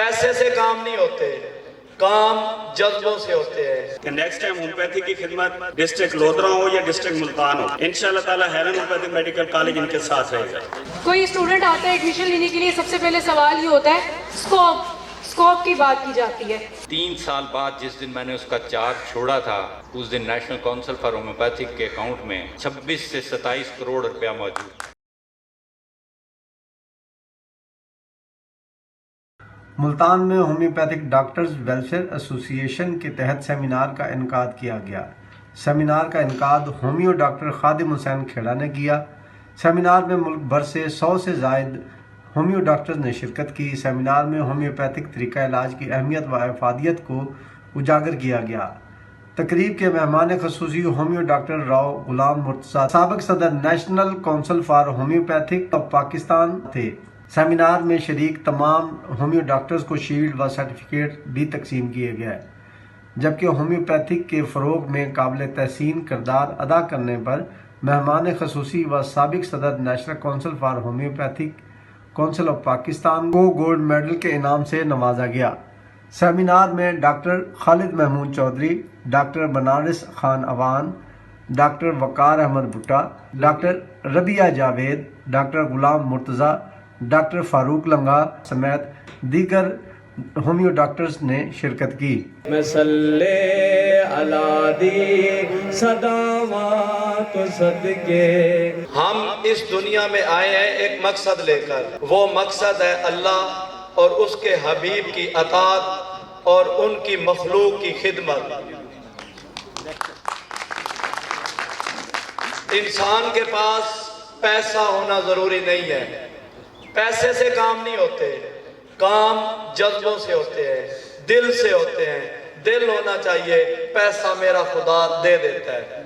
پیسے سے کام نہیں ہوتے، کام جذبوں سے ہوتے ہیں. کہ نیکسٹ ٹائم ہومیوپیتھی کی خدمت ڈسٹرکٹ لودھرا ہو یا ڈسٹرکٹ ملتان ہو، انشاءاللہ تعالیٰ ہیلن ہومیوپیتھک میڈیکل کالج ان کے ساتھ رہے گا. کوئی اسٹوڈنٹ آتا ہے ایڈمیشن لینے کے لیے، سب سے پہلے سوال یہ ہوتا ہے اسکوپ کی بات کی جاتی ہے. 3 سال بعد جس دن میں نے اس کا چارج چھوڑا تھا، اس دن نیشنل کونسل فار ہومیوپیتھک کے اکاؤنٹ میں 26 سے 27 کروڑ روپیہ موجود. ملتان میں ہومیوپیتھک ڈاکٹرز ویلفیئر ایسوسی ایشن کے تحت سیمینار کا انعقاد کیا گیا. سیمینار کا انعقاد ہومیو ڈاکٹر خادم حسین کھیڑا نے کیا. سیمینار میں ملک بھر سے 100 سے زائد ہومیو ڈاکٹرز نے شرکت کی. سیمینار میں ہومیوپیتھک طریقہ علاج کی اہمیت و افادیت کو اجاگر کیا گیا. تقریب کے مہمان خصوصی ہومیو ڈاکٹر راؤ غلام مرتضیٰ، سابق صدر national council for homeopathic of Pakistan تھے. سیمینار میں شریک تمام ہومیو ڈاکٹرز کو شیلڈ و سرٹیفکیٹ بھی تقسیم کیے گئے، جبکہ ہومیوپیتھک کے فروغ میں قابل تحسین کردار ادا کرنے پر مہمان خصوصی و سابق صدر national council for homeopathic council of Pakistan کو گولڈ میڈل کے انعام سے نوازا گیا. سیمینار میں ڈاکٹر خالد محمود چودھری، ڈاکٹر بنارس خان اوان، ڈاکٹر وقار احمد بھٹا، ڈاکٹر ربیہ جاوید، ڈاکٹر غلام مرتضیٰ، ڈاکٹر فاروق لنگا سمیت دیگر ہومیو ڈاکٹرز نے شرکت کی. میں صلی علی دی صداوات صدقے. ہم اس دنیا میں آئے ہیں ایک مقصد لے کر، وہ مقصد ہے اللہ اور اس کے حبیب کی اطاعت اور ان کی مخلوق کی خدمت. انسان کے پاس پیسہ ہونا ضروری نہیں ہے، پیسے سے کام نہیں ہوتے، کام جذبوں سے ہوتے ہیں، دل سے ہوتے ہیں. دل ہونا چاہیے، پیسہ میرا خدا دے دیتا ہے.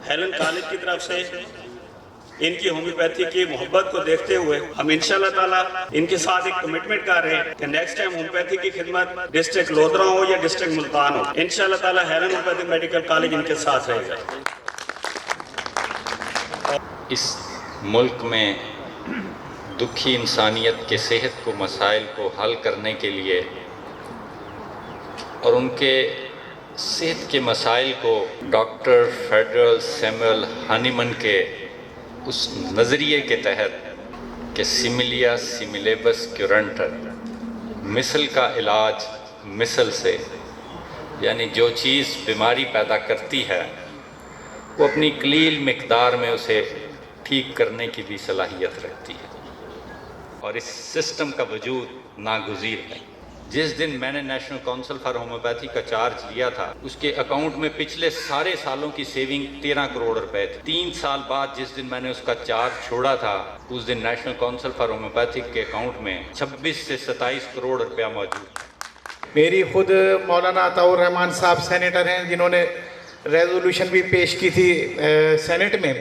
ہیلن کالج کی طرف سے ان کی ہومیوپیتھی کی محبت کو دیکھتے ہوئے ہم انشاءاللہ تعالیٰ ان کے ساتھ ایک کمٹمنٹ کر رہے ہیں کہ نیکسٹ ٹائم ہومیوپیتھی کی خدمت ڈسٹرکٹ لودھرا ہو یا ڈسٹرکٹ ملتان ہو، انشاءاللہ تعالیٰ ہیلن ہومیوپیتھک میڈیکل کالج ان کے ساتھ رہے گا. اس ملک میں دکھی انسانیت کے صحت کو مسائل کو حل کرنے کے لیے اور ان کے صحت کے مسائل کو ڈاکٹر فیڈرل سیموئل ہانیمن کے اس نظریے کے تحت کہ سیملیا سیملیبس کیورنٹر، مثل کا علاج مثل سے، یعنی جو چیز بیماری پیدا کرتی ہے وہ اپنی قلیل مقدار میں اسے ٹھیک کرنے کی بھی صلاحیت رکھتی ہے، اور اس سسٹم کا وجود ناگزیر ہے. جس دن میں نے نیشنل کونسل فار ہومیوپیتھی کا چارج لیا تھا، اس کے اکاؤنٹ میں پچھلے سارے سالوں کی سیونگ 13 کروڑ روپے تھی. 3 سال بعد جس دن میں نے اس کا چارج چھوڑا تھا، اس دن نیشنل کونسل فار ہومیوپیتھک کے اکاؤنٹ میں 26 سے 27 کروڑ روپیہ موجود. میری خود مولانا عطاء الرحمان صاحب سینیٹر ہیں، جنہوں نے ریزولوشن بھی پیش کی تھی سینٹ میں،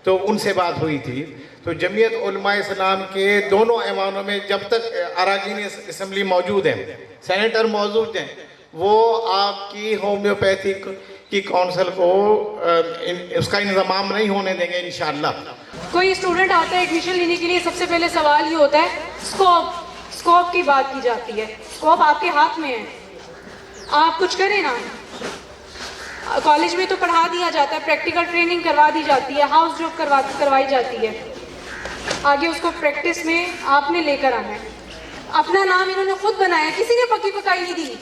تو ان سے بات ہوئی تھی. تو جمعیت علماء اسلام کے دونوں ایوانوں میں جب تک اراکین اسمبلی موجود ہیں، سینیٹر موجود ہیں، وہ آپ کی ہومیوپیتھک کی کونسل کو اس کا انضمام نہیں ہونے دیں گے انشاءاللہ. کوئی اسٹوڈنٹ آتا ہے ایڈمیشن لینے کے لیے، سب سے پہلے سوال یہ ہوتا ہے اسکوپ کی بات کی جاتی ہے. اسکوپ آپ کے ہاتھ میں ہے، آپ کچھ کریں نا. کالج میں تو پڑھا دیا جاتا ہے، پریکٹیکل ٹریننگ کروا دی جاتی ہے، ہاؤس جاب کروائی جاتی ہے. آگے اس کو پریکٹس میں آپ نے لے کر آنا ہے. اپنا نام انہوں نے خود بنایا، کسی نے پکی پکائی نہیں دی.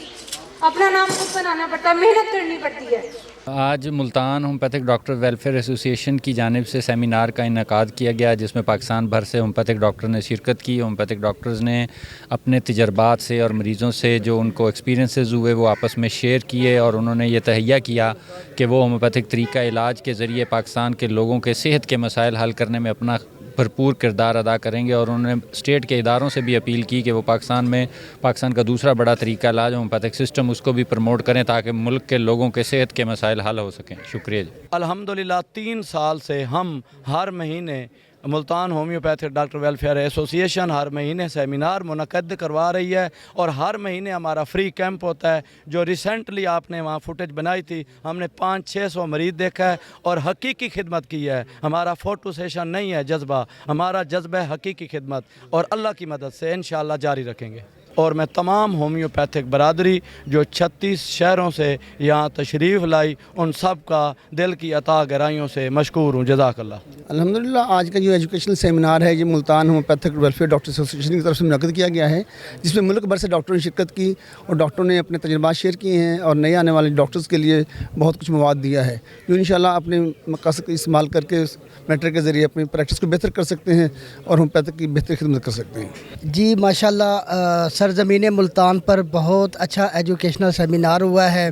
اپنا نام خود بنانا پڑتا ہے، محنت کرنی پڑتی ہے. آج ملتان ہومیوپیتھک ڈاکٹر ویلفیئر ایسوسی ایشن کی جانب سے سیمینار کا انعقاد کیا گیا، جس میں پاکستان بھر سے ہومیوپیتھک ڈاکٹر نے شرکت کی. ہومیوپیتھک ڈاکٹرز نے اپنے تجربات سے اور مریضوں سے جو ان کو ایکسپیرینسز ہوئے وہ آپس میں شیئر کیے، اور انہوں نے یہ تہیہ کیا کہ وہ ہومیوپیتھک طریقہ علاج کے ذریعے پاکستان کے لوگوں کے صحت کے مسائل حل کرنے میں اپنا بھرپور کردار ادا کریں گے. اور انہوں نے اسٹیٹ کے اداروں سے بھی اپیل کی کہ وہ پاکستان کا دوسرا بڑا طریقہ علاج ہومیوپیتھک سسٹم، اس کو بھی پروموٹ کریں تاکہ ملک کے لوگوں کے صحت کے مسائل حل ہو سکیں. شکریہ جی. الحمدللہ 3 سال سے ہم ہر مہینے ملتان ہومیوپیتھک ڈاکٹر ویلفیئر ایسوسی ایشن ہر مہینے سیمینار منعقد کروا رہی ہے، اور ہر مہینے ہمارا فری کیمپ ہوتا ہے. جو ریسنٹلی آپ نے وہاں فوٹیج بنائی تھی، ہم نے 500-600 مریض دیکھا ہے اور حقیقی خدمت کی ہے. ہمارا فوٹو سیشن نہیں ہے جذبہ، ہمارا جذبہ ہے حقیقی خدمت، اور اللہ کی مدد سے انشاءاللہ جاری رکھیں گے. اور میں تمام ہومیوپیتھک برادری جو 36 شہروں سے یہاں تشریف لائی ان سب کا دل کی عطا گہرائیوں سے مشکور ہوں. جزاک اللہ. الحمدللہ آج کا جو ایجوکیشنل سیمینار ہے یہ Multan homeopathic welfare doctor association کی طرف سے منعقد کیا گیا ہے، جس میں ملک بھر سے ڈاکٹروں نے شرکت کی اور ڈاکٹروں نے اپنے تجربات شیئر کیے ہیں اور نئے آنے والے ڈاکٹرز کے لیے بہت کچھ مواد دیا ہے جو انشاءاللہ اپنے مقاصد کا استعمال کر کے میٹر کے ذریعے اپنی پریکٹس کو بہتر کر سکتے ہیں اور ہومیوپیتھک کی بہتر خدمت کر سکتے ہیں. جی ماشاءاللہ سرزمین ملتان پر بہت اچھا ایجوکیشنل سیمینار ہوا ہے.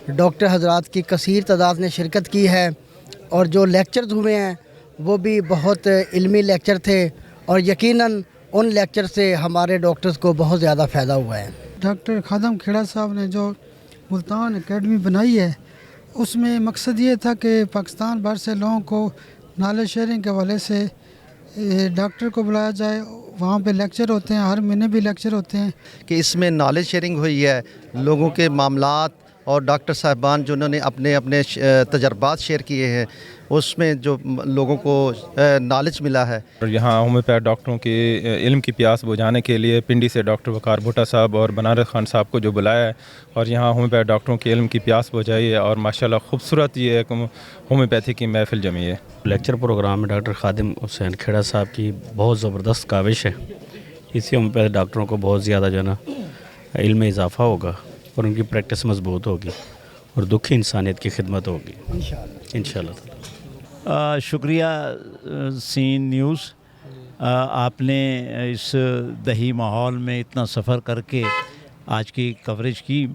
ڈاکٹر حضرات کی کثیر تعداد نے شرکت کی ہے اور جو لیکچرز ہوئے ہیں وہ بھی بہت علمی لیکچر تھے اور یقیناً ان لیکچر سے ہمارے ڈاکٹرز کو بہت زیادہ فائدہ ہوا ہے. ڈاکٹر خادم کھیڑا صاحب نے جو ملتان اکیڈمی بنائی ہے اس میں مقصد یہ تھا کہ پاکستان بھر سے لوگوں کو نالج شیئرنگ کے حوالے سے ڈاکٹر کو بلایا جائے. وہاں پہ لیکچر ہوتے ہیں، ہر مہینے بھی لیکچر ہوتے ہیں کہ اس میں نالج شیئرنگ ہوئی ہے، لوگوں کے معاملات اور ڈاکٹر صاحبان جنہوں نے اپنے اپنے تجربات شیئر کیے ہیں اس میں جو لوگوں کو نالج ملا ہے. اور یہاں ہومیوپیتھ ڈاکٹروں کے علم کی پیاس بجھانے کے لیے پنڈی سے ڈاکٹر وقار بھٹا صاحب اور بنارس خان صاحب کو جو بلایا ہے اور یہاں ہومیوپیتھ ڈاکٹروں کے علم کی پیاس بجھائی ہے اور ماشاءاللہ خوبصورت یہ ایک ہومیوپیتھی کی محفل جمی ہے. لیکچر پروگرام میں ڈاکٹر خادم حسین کھیڑا صاحب کی بہت زبردست کاوش ہے. اس سے ہومیوپیتھ ڈاکٹروں کو بہت زیادہ جو ہے نا علم میں اضافہ ہوگا اور ان کی پریکٹس مضبوط ہوگی اور دکھی انسانیت کی خدمت ہوگی انشاءاللہ. شکریہ سین نیوز، آپ نے اس دہی ماحول میں اتنا سفر کر کے آج کی کوریج کی.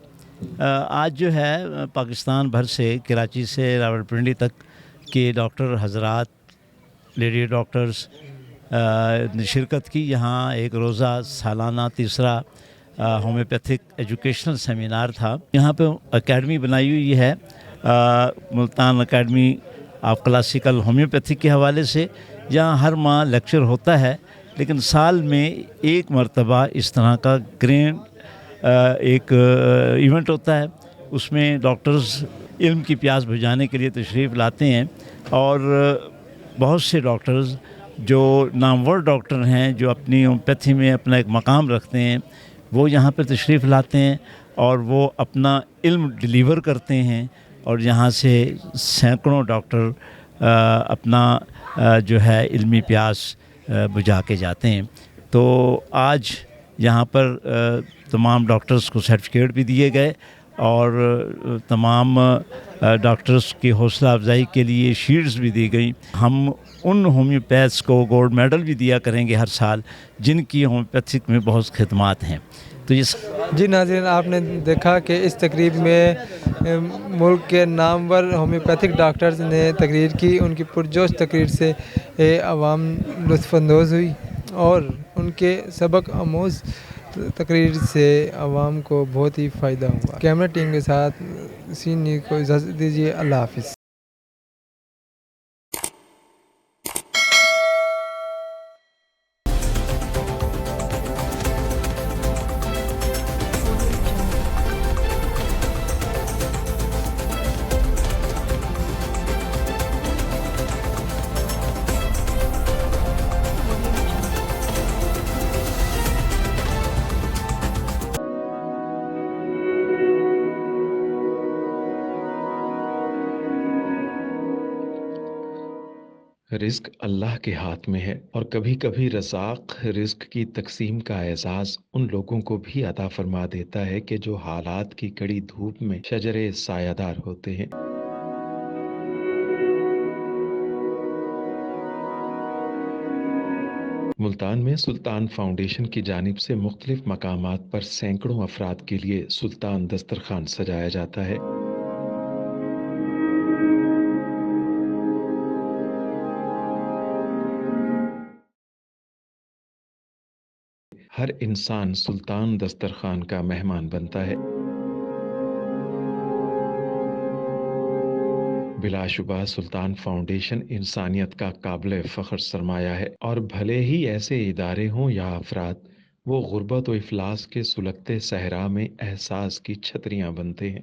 آج جو ہے پاکستان بھر سے کراچی سے راولپنڈی تک کے ڈاکٹر حضرات، لیڈی ڈاکٹرز نے شرکت کی. یہاں ایک روزہ سالانہ تیسرا ہومیوپیتھک ایجوکیشنل سیمینار تھا. یہاں پہ اکیڈمی بنائی ہوئی ہے Multan academy of classical homeopathic کے حوالے سے، جہاں ہر ماہ لیکچر ہوتا ہے لیکن سال میں ایک مرتبہ اس طرح کا گرینڈ ایک ایونٹ ہوتا ہے. اس میں ڈاکٹرز علم کی پیاس بجھانے کے لیے تشریف لاتے ہیں اور بہت سے ڈاکٹرز جو نامور ڈاکٹر ہیں جو اپنی ہومیوپیتھی میں اپنا ایک مقام رکھتے ہیں وہ یہاں پر تشریف لاتے ہیں اور وہ اپنا علم ڈیلیور کرتے ہیں اور یہاں سے سینکڑوں ڈاکٹر اپنا جو ہے علمی پیاس بجھا کے جاتے ہیں. تو آج یہاں پر تمام ڈاکٹرز کو سرٹیفکیٹ بھی دیے گئے اور تمام ڈاکٹرز کی حوصلہ افزائی کے لیے شیلڈز بھی دی گئیں. ہم ان ہومیوپیتھس کو گولڈ میڈل بھی دیا کریں گے ہر سال جن کی ہومیوپیتھک میں بہت خدمات ہیں. تو جی ناظرین، آپ نے دیکھا کہ اس تقریب میں ملک کے نامور ہومیوپیتھک ڈاکٹرز نے تقریر کی. ان کی پرجوش تقریر سے عوام لطف اندوز ہوئی اور ان کے سبق آموز تقریر سے عوام کو بہت ہی فائدہ ہوا. کیمرہ ٹیم کے ساتھ سین نیوز کو اجازت دیجیے. اللہ حافظ. رزق اللہ کے ہاتھ میں ہے اور کبھی کبھی رزاق رزق کی تقسیم کا اعزاز ان لوگوں کو بھی عطا فرما دیتا ہے کہ جو حالات کی کڑی دھوپ میں شجرے سایہ دار ہوتے ہیں. ملتان میں سلطان فاؤنڈیشن کی جانب سے مختلف مقامات پر سینکڑوں افراد کے لیے سلطان دسترخوان سجایا جاتا ہے. ہر انسان سلطان دسترخوان کا مہمان بنتا ہے. بلا شبہ سلطان فاؤنڈیشن انسانیت کا قابل فخر سرمایہ ہے اور بھلے ہی ایسے ادارے ہوں یا افراد، وہ غربت و افلاس کے سلگتے صحرا میں احساس کی چھتریاں بنتے ہیں.